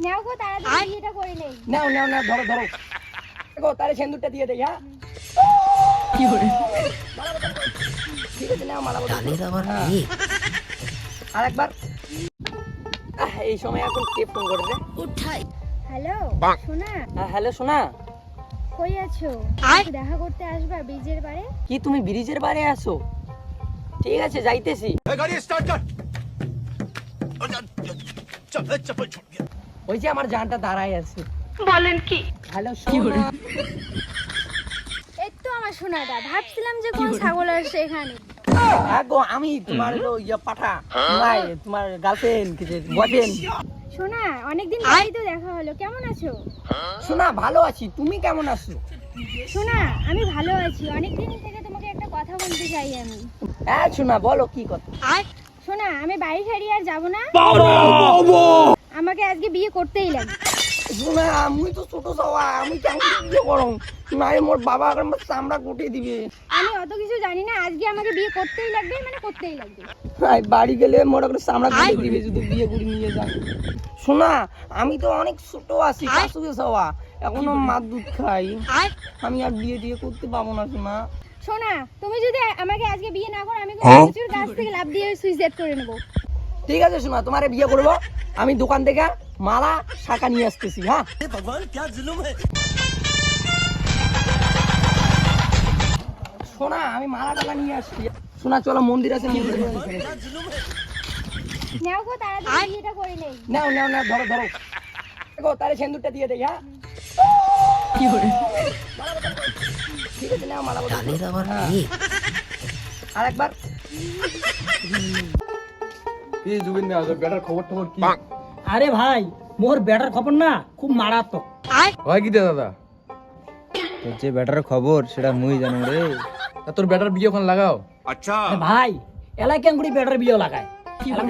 নাও গো তাড়াতাড়ি বিয়েটা করে নেই। নাও নাও না, ধরো ধরো গো, তারে সিঁদুরটা দিয়ে দেই। হ্যাঁ ঠিক আছে, নাও মালা বদল। আর একবার। এই সময় এখন কে ফোন করে রে? হ্যালো সোনা, হ্যালো সোনা, কই আছো? দেখা করতে আসবা ব্রিজের পারে? কি তুমি ব্রিজের বাইরে আছো? ঠিক আছে, যাইতেছি। ওই যে আমার জানটা দাঁড়ায় আছে। বলেন কি? হ্যালো সোনা। এই তো আমার সোনাটা, ভাবছিলাম যে কোন ছাগল আসছে এখানে। হ্যাঁ গো, আমি তোমার পাঠা, তোমার গার্লফ্রেন্ড, বয়ফ্রেন্ড। সোনা, অনেকদিন পরেই তো দেখা হলো, কেমন আছো? সোনা ভালো আছি, তুমি কেমন আছো? সোনা, আমি ভালো আছি। অনেকদিন থেকে তোমাকে একটা কথা বলতে চাই আমি। হ্যাঁ সোনা, বলো কি কথা? সোনা, আমি বাড়ি ছাড়ি আর যাবো না। আমাকে আজকে বিয়ে করতেই লাগবে। সোনা, আমি তো ছোট সওয়া, আমি কেমন বিয়ে করো? নাই, মোর বাবা আমার চামড়া কুটে দিবে। আমি অত কিছু জানি না, আজকে আমাকে বিয়ে করতেই লাগবে, মানে করতেই লাগবে। বাড়ি গেলে মোর করে চামড়া কুটে দিবে যদি বিয়ে করে নিয়ে যান। সোনা, আমি তো অনেক ছোট আছি, কাছুকে সওয়া, এখনো মার দুধ খাই। আমি আর বিয়ে দিয়ে করতে পাবো না সোনা। সোনা, তুমি যদি আমাকে আজকে বিয়ে না করো, আমি প্রচুর গাছ থেকে লাফ দিয়ে সুইসাইড করে নেবো। ঠিক আছে সোনা, তোমারে বিয়ে করবো। আমি দোকান থেকে মালা শাখা নিয়ে আসতেছি। হ্যাঁ সোনা, আমি মালা টাকা নিয়ে আসছি। সোনা চলো, মন্দির আছে, মন্দিরে নাও গো তাড়াতাড়ি বিয়েটা করে নেই। নাও নাও না, ধরো ধরো গো, তারে সিঁদুরটা দিয়ে দেই। হ্যাঁ ঠিক আছে, নাও মালা বদল। আর একবার। কি জুবিন না, বেটার খবর টবর কি? আরে ভাই, মোর বেটার খবর না খুব মারাত্মক। হয় কি দাদা? তোর যে বেটার খবর সেটা মুই জানো রে। তা তোর বেটার বিয়ে ওখানে লাগাও। আরে ভাই, এলাই কেঙ্গুড়ি বেটার বিয়ে লাগায়।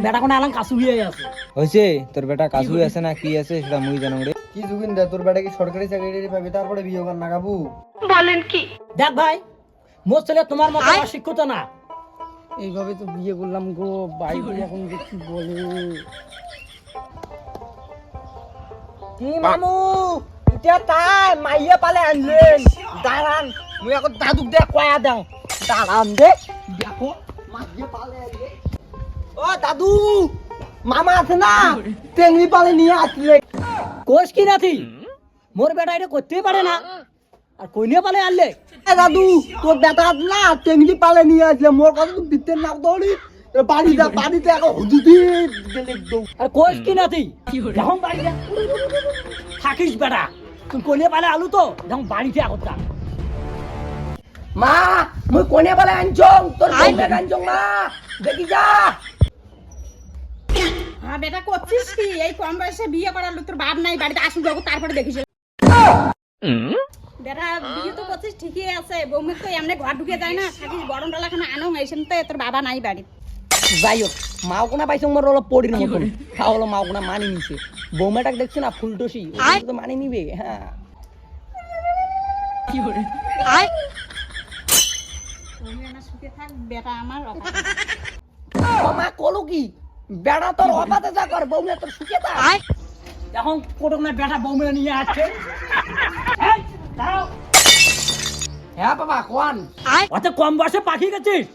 বেটা কোন এলাম কাছু বিয়ে আছে। হয়েছে তোর বেটা কাজু আছে না কি আছে সেটা মুই জানো রে। কি জুবিন দা, তোর বেটা কি সরকারি চাকরি পাবে তারপরে বিয়ে কর না কাবু? বলেন কি? দেখ ভাই, মোর ছেলে তোমার মতো অশিক্ষিত না। এইভাবে তো বিয়ে করলাম গো, বাইরে এখন যে কি বলে। কি মামু, এটা তাই মাইয়া পালে আনলেন। দাঁড়ান, মুই এখন দাদুক দে কয়া দাও। দাঁড়ান দে, দেখো মাইয়া পালে আনলেন। ও দাদু, মামা আছে না, টেংরি পালে নিয়ে আসলে। কোষ কি নাতি, মোর বেটা এটা করতেই পারে না, আর কইনে পালে আনলে। দাদু, তোর বেটা আছে না, টেংরি পালে নিয়ে আসলে। মোর কথা তো বিতের না দৌড়ি বাড়িতে বাড়িতে এখন হুজুতি গেলে দৌ। আর কোষ কি নাতি, যখন বাড়িতে থাকিস বেটা, তুই কইনে পালে আলু তো যখন বাড়িতে আগত যা। মা, মুই কোনে বলে আনছং, তোর বউকে আনছং মা, দেখি যা। হ্যাঁ বেটা, করছিস কি? এই কম বয়সে বিয়ে করার লোক তোর বাপ নাই, বাড়িতে আসুক যাবো তারপরে দেখিস। বেটা বিয়ে তো করছিস ঠিকই আছে, বৌমির তো এমনি ঘর ঢুকে যায় না, থাকিস গরম ডালাখানা আনো এসেন তো তোর বাবা নাই বাড়ি। যাই হোক, মাও কোনা পাইছং মোর অলপ পড়ির মতন, তা হলো মাও কোনা মানি নিছে। বৌমাটাকে দেখছি না ফুলটসি, ও তো মানি নিবে। হ্যাঁ বৌমি আমার সুখে থাক, বেটা আমার অভাব। মা কলো কি, বেড়া তোর অবাতে যা কর, বৌমা তোর সুখে থাক। এখন কোটক না বেটা বৌমেরা নিয়ে আসছে। এই, দাঁড়াও। হ্যাঁ বাবা কোয়ান। অত কম বয়সে পাখি গেছিস,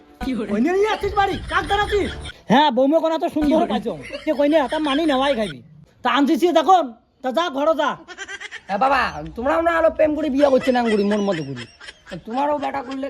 কইনে নিয়ে আসছিস বাড়ি, কাক দাঁড়াচ্ছিস? হ্যাঁ, বৌমে কোনা তো সুন্দর পাইছ, সে কইনে তা মানি নেওয়াই খাবি। তা আনছিস দেখুন, তা যা ঘরে যা। হ্যাঁ বাবা, তোমরাও না আলো প্রেম করে বিয়ে করছে না গুড়ি, মন মতো করি। তোমারও বেটা করলে